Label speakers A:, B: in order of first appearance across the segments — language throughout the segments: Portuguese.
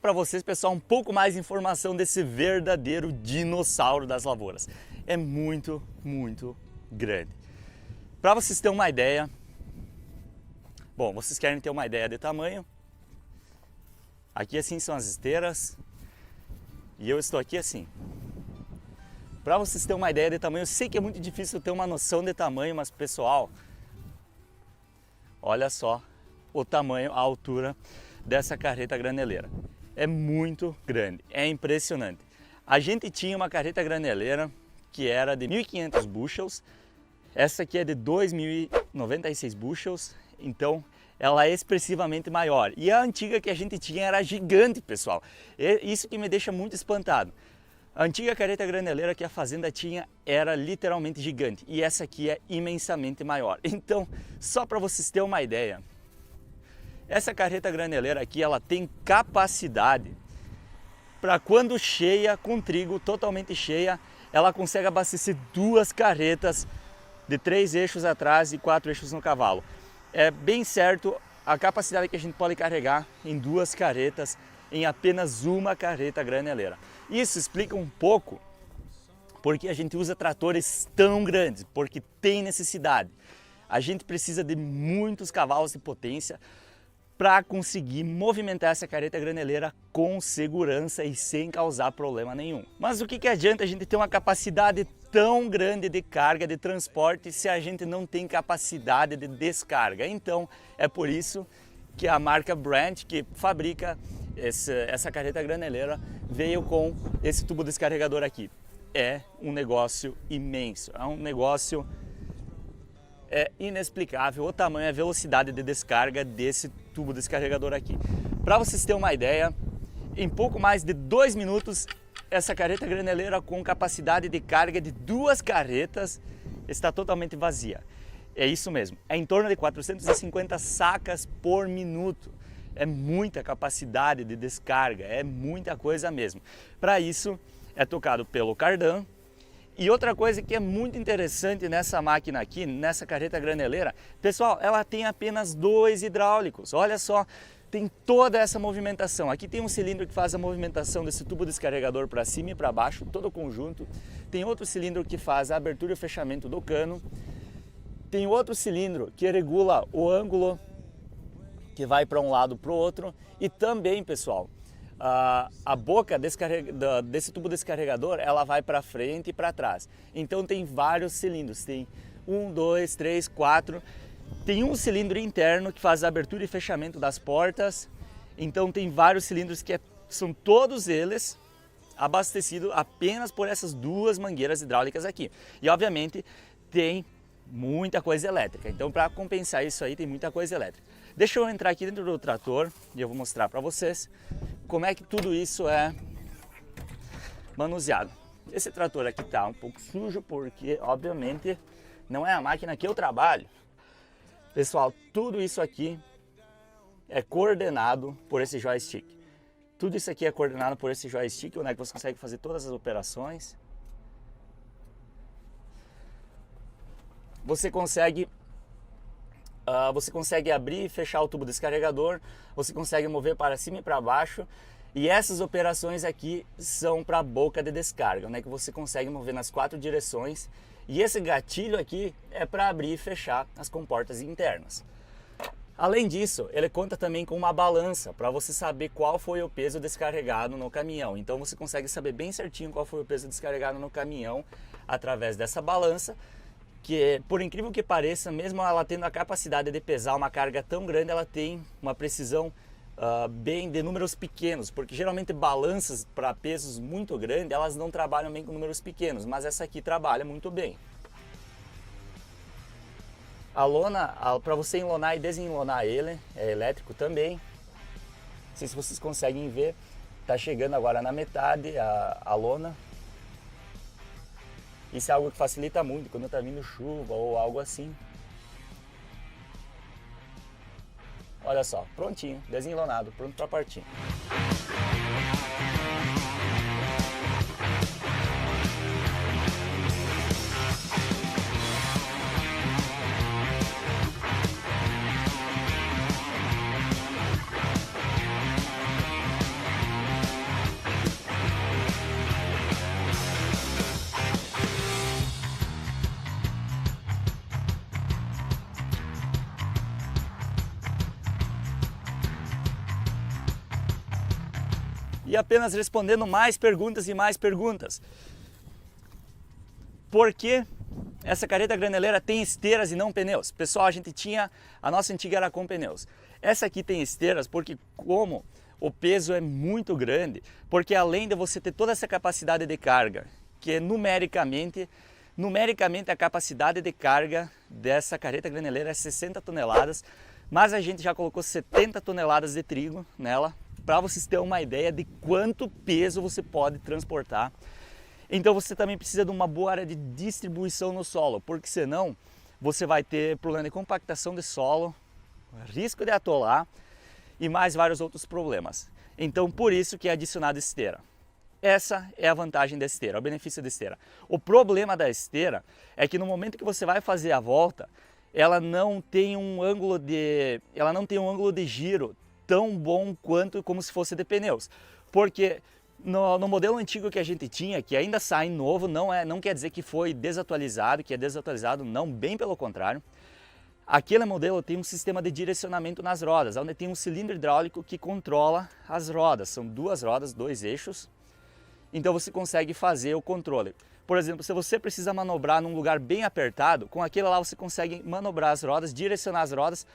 A: para vocês, pessoal, um pouco mais de informação desse verdadeiro dinossauro das lavouras. É muito, muito grande. Para vocês terem uma ideia, bom, vocês querem ter uma ideia de tamanho? Aqui assim são as esteiras e eu estou aqui assim. Para vocês terem uma ideia de tamanho, eu sei que é muito difícil ter uma noção de tamanho, mas pessoal, olha só o tamanho, a altura dessa carreta graneleira. É muito grande, é impressionante. A gente tinha uma carreta graneleira que era de 1.500 bushels, essa aqui é de 2.096 bushels, então ela é expressivamente maior. E a antiga que a gente tinha era gigante, pessoal. Isso que me deixa muito espantado. A antiga carreta graneleira que a fazenda tinha era literalmente gigante e essa aqui é imensamente maior. Então, só para vocês terem uma ideia, essa carreta graneleira aqui, ela tem capacidade para quando cheia, com trigo totalmente cheia, ela consegue abastecer 2 carretas de 3 eixos atrás e 4 eixos no cavalo. É bem certo a capacidade que a gente pode carregar em 2 carretas em apenas uma carreta graneleira. Isso explica um pouco porque a gente usa tratores tão grandes, porque tem necessidade. A gente precisa de muitos cavalos de potência para conseguir movimentar essa carreta graneleira com segurança e sem causar problema nenhum. Mas o que adianta a gente ter uma capacidade tão grande de carga, de transporte, se a gente não tem capacidade de descarga? Então, é por isso que a marca Brandt, que fabrica essa carreta graneleira, veio com esse tubo descarregador aqui. É um negócio imenso, é um negócio inexplicável o tamanho e a velocidade de descarga desse tubo descarregador aqui. Para vocês terem uma ideia, em pouco mais de 2 minutos, essa carreta graneleira com capacidade de carga de 2 carretas está totalmente vazia. É isso mesmo, é em torno de 450 sacas por minuto. É muita capacidade de descarga, é muita coisa mesmo. Para isso, é tocado pelo cardan. E outra coisa que é muito interessante nessa máquina aqui, nessa carreta graneleira, pessoal, ela tem apenas 2 hidráulicos. Olha só, tem toda essa movimentação. Aqui tem um cilindro que faz a movimentação desse tubo descarregador para cima e para baixo, todo o conjunto. Tem outro cilindro que faz a abertura e o fechamento do cano. Tem outro cilindro que regula o ângulo que vai para um lado para o outro. E também, pessoal, a boca desse tubo descarregador, ela vai para frente e para trás. Então tem vários cilindros, tem 1, 2, 3, 4. Tem um cilindro interno que faz a abertura e fechamento das portas. Então tem vários cilindros que são todos eles abastecidos apenas por essas 2 mangueiras hidráulicas aqui. E obviamente tem muita coisa elétrica. Então para compensar isso aí tem muita coisa elétrica. Deixa eu entrar aqui dentro do trator e eu vou mostrar para vocês como é que tudo isso é manuseado. Esse trator aqui tá um pouco sujo porque, obviamente, não é a máquina que eu trabalho. Pessoal, tudo isso aqui é coordenado por esse joystick. Tudo isso aqui é coordenado por esse joystick, onde é que você consegue fazer todas as operações. Você consegue abrir e fechar o tubo descarregador, você consegue mover para cima e para baixo, e essas operações aqui são para a boca de descarga, né, que você consegue mover nas 4 direções, e esse gatilho aqui é para abrir e fechar as comportas internas. Além disso, ele conta também com uma balança para você saber qual foi o peso descarregado no caminhão. Então você consegue saber bem certinho qual foi o peso descarregado no caminhão através dessa balança, que, por incrível que pareça, mesmo ela tendo a capacidade de pesar uma carga tão grande, ela tem uma precisão bem de números pequenos, porque geralmente balanças para pesos muito grandes, elas não trabalham bem com números pequenos, mas essa aqui trabalha muito bem. A lona, para você enlonar e desenlonar ele, é elétrico também. Não sei se vocês conseguem ver, está chegando agora na metade a lona. Isso é algo que facilita muito quando está vindo chuva ou algo assim. Olha só, prontinho, desenlonado, pronto para partir. e apenas respondendo mais perguntas e mais perguntas. Por que essa carreta graneleira tem esteiras e não pneus? Pessoal, a nossa antiga era com pneus. Essa aqui tem esteiras porque como o peso é muito grande, porque além de você ter toda essa capacidade de carga, que numericamente a capacidade de carga dessa carreta graneleira é 60 toneladas, mas a gente já colocou 70 toneladas de trigo nela, para vocês terem uma ideia de quanto peso você pode transportar. Então você também precisa de uma boa área de distribuição no solo, porque senão você vai ter problema de compactação de solo, risco de atolar e mais vários outros problemas. Então por isso que é adicionado esteira. Essa é a vantagem da esteira, o benefício da esteira. O problema da esteira é que no momento que você vai fazer a volta, ela não tem um ângulo de giro tão bom quanto como se fosse de pneus. Porque no modelo antigo que a gente tinha, que ainda sai novo, não quer dizer que foi desatualizado, que é desatualizado, não, bem pelo contrário. Aquele modelo tem um sistema de direcionamento nas rodas, onde tem um cilindro hidráulico que controla as rodas. São duas rodas, dois eixos, então você consegue fazer o controle. Por exemplo, se você precisa manobrar num lugar bem apertado, com aquele lá você consegue manobrar as rodas, direcionar as rodas,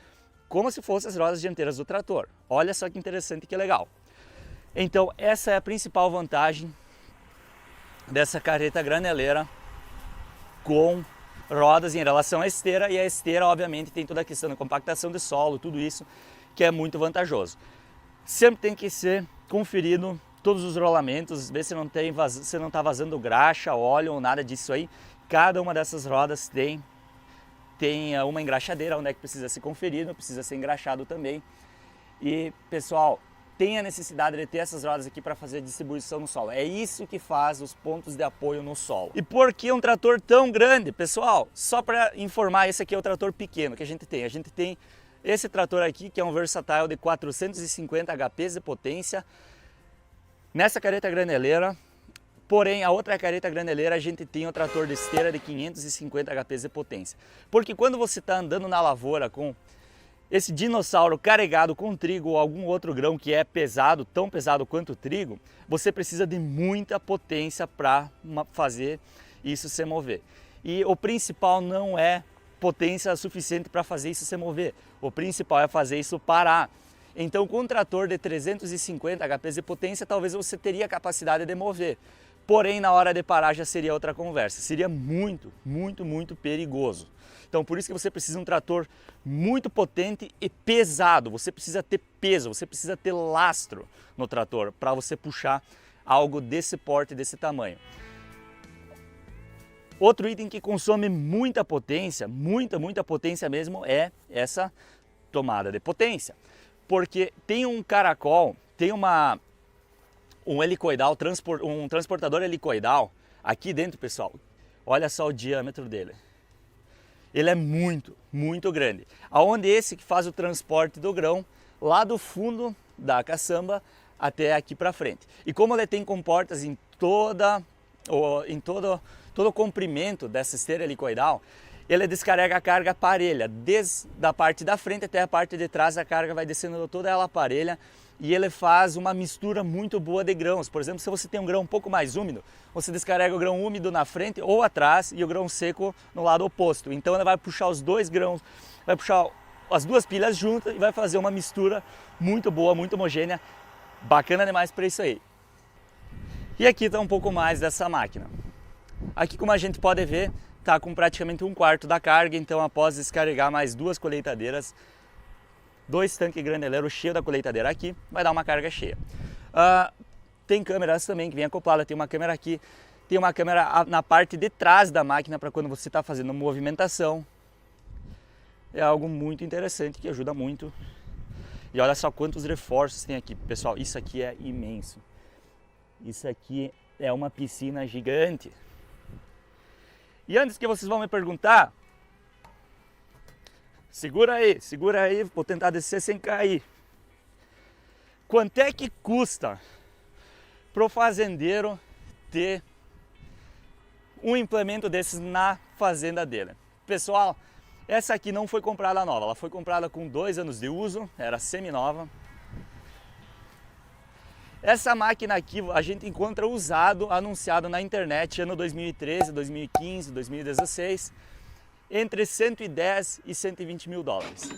A: como se fossem as rodas dianteiras do trator. Olha só que interessante, que legal. Então essa é a principal vantagem dessa carreta graneleira com rodas em relação à esteira, e a esteira obviamente tem toda a questão da compactação de solo, tudo isso que é muito vantajoso. Sempre tem que ser conferido todos os rolamentos, ver se não está vazando graxa, óleo ou nada disso aí. Cada uma dessas rodas tem uma engraxadeira onde é que precisa ser conferido, precisa ser engraxado também. E pessoal, tem a necessidade de ter essas rodas aqui para fazer a distribuição no solo. É isso que faz os pontos de apoio no solo. E por que um trator tão grande? Pessoal, só para informar, esse aqui é o trator pequeno que a gente tem. A gente tem esse trator aqui, que é um Versatile de 450 HP de potência, nessa carreta graneleira. Porém, a outra carreta graneleira, a gente tem o trator de esteira de 550 HP de potência. Porque quando você está andando na lavoura com esse dinossauro carregado com trigo ou algum outro grão que é pesado, tão pesado quanto o trigo, você precisa de muita potência para fazer isso se mover. E o principal não é potência suficiente para fazer isso se mover, o principal é fazer isso parar. Então com um trator de 350 HP de potência, talvez você teria capacidade de mover. Porém, na hora de parar já seria outra conversa, seria muito, muito, muito perigoso. Então por isso que você precisa de um trator muito potente e pesado, você precisa ter peso, você precisa ter lastro no trator para você puxar algo desse porte, desse tamanho. Outro item que consome muita potência, muita potência mesmo, é essa tomada de potência. Porque tem um caracol, tem um helicoidal, um transportador helicoidal aqui dentro, pessoal. Olha só o diâmetro dele. Ele é muito, muito grande. Aonde esse que faz o transporte do grão lá do fundo da caçamba até aqui para frente. E como ele tem comportas em todo o comprimento dessa esteira helicoidal, ele descarrega a carga parelha, desde a parte da frente até a parte de trás. A carga vai descendo toda ela parelha e ele faz uma mistura muito boa de grãos. Por exemplo, se você tem um grão um pouco mais úmido, você descarrega o grão úmido na frente ou atrás e o grão seco no lado oposto. Então ele vai puxar os dois grãos, vai puxar as duas pilhas juntas e vai fazer uma mistura muito boa, muito homogênea, bacana demais para isso aí. E aqui está um pouco mais dessa máquina. Aqui, como a gente pode ver, está com praticamente 1/4 da carga. Então após descarregar mais duas colheitadeiras, 2 tanques graneleiros cheios da colheitadeira aqui, vai dar uma carga cheia. Tem câmeras também que vem acoplada, tem uma câmera aqui, tem uma câmera na parte de trás da máquina para quando você está fazendo movimentação. É algo muito interessante que ajuda muito. E olha só quantos reforços tem aqui, pessoal, isso aqui é imenso. Isso aqui é uma piscina gigante. E antes que vocês vão me perguntar, segura aí, vou tentar descer sem cair. Quanto é que custa pro fazendeiro ter um implemento desses na fazenda dele? Pessoal, essa aqui não foi comprada nova, ela foi comprada com 2 anos de uso, era semi-nova. Essa máquina aqui a gente encontra usado, anunciado na internet, ano 2013, 2015, 2016, entre 110 e 120 mil dólares.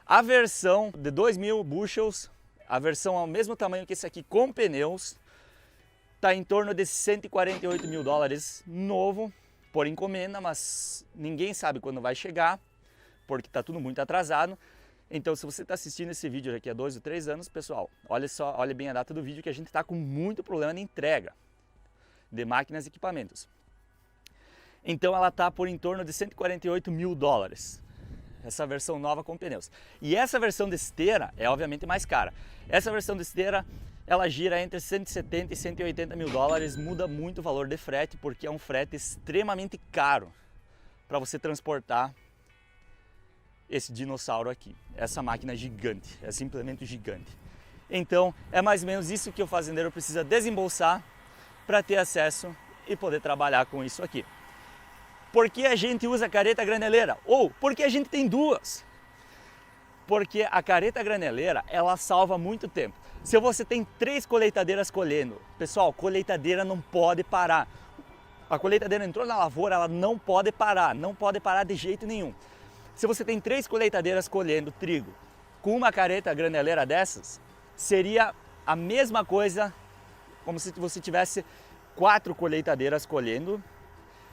A: A versão de 2.000 bushels, a versão ao mesmo tamanho que esse aqui com pneus, está em torno de 148 mil dólares novo, por encomenda, mas ninguém sabe quando vai chegar, porque está tudo muito atrasado. Então, se você está assistindo esse vídeo daqui a 2 ou 3 anos, pessoal, olha bem a data do vídeo, que a gente está com muito problema de entrega de máquinas e equipamentos. Então, ela está por em torno de 148 mil dólares, essa versão nova com pneus. E essa versão de esteira é obviamente mais cara. Essa versão de esteira, ela gira entre 170 e 180 mil dólares, muda muito o valor de frete, porque é um frete extremamente caro para você transportar esse dinossauro aqui, essa máquina gigante, é simplesmente gigante. Então é mais ou menos isso que o fazendeiro precisa desembolsar para ter acesso e poder trabalhar com isso aqui. Por que a gente usa carreta graneleira? Ou por que a gente tem duas? Porque a carreta graneleira, ela salva muito tempo. Se você tem 3 colheitadeiras colhendo, pessoal, colheitadeira não pode parar. A colheitadeira entrou na lavoura, ela não pode parar de jeito nenhum. Se você tem 3 colheitadeiras colhendo trigo com uma carreta graneleira dessas, seria a mesma coisa como se você tivesse 4 colheitadeiras colhendo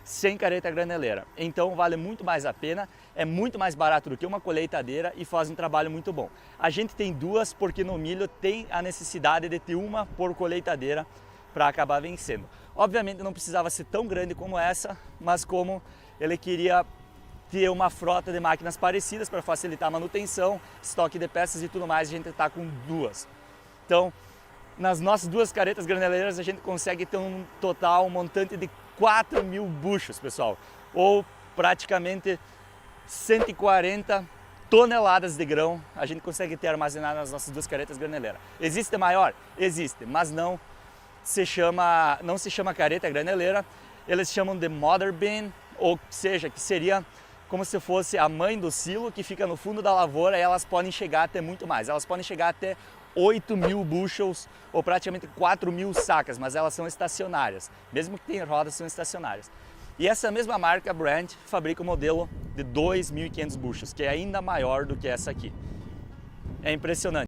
A: sem carreta graneleira. Então vale muito mais a pena, é muito mais barato do que uma colheitadeira e faz um trabalho muito bom. A gente tem duas porque no milho tem a necessidade de ter uma por colheitadeira para acabar vencendo. Obviamente não precisava ser tão grande como essa, mas como ele queria ter uma frota de máquinas parecidas para facilitar a manutenção, estoque de peças e tudo mais, a gente está com duas. Então, nas nossas 2 carretas graneleiras a gente consegue ter um total, um montante de 4.000 buchos, pessoal, ou praticamente 140 toneladas de grão a gente consegue ter armazenado nas nossas 2 carretas graneleiras. Existe maior? Existe, mas não se chama carreta graneleira, eles chamam de mother bin, ou seja, que seria como se fosse a mãe do silo que fica no fundo da lavoura, e elas podem chegar até muito mais, elas podem chegar até 8.000 bushels ou praticamente 4.000 sacas, mas elas são estacionárias, mesmo que tenham rodas, são estacionárias. E essa mesma marca, Brandt, fabrica o modelo de 2.500 bushels, que é ainda maior do que essa aqui. É impressionante.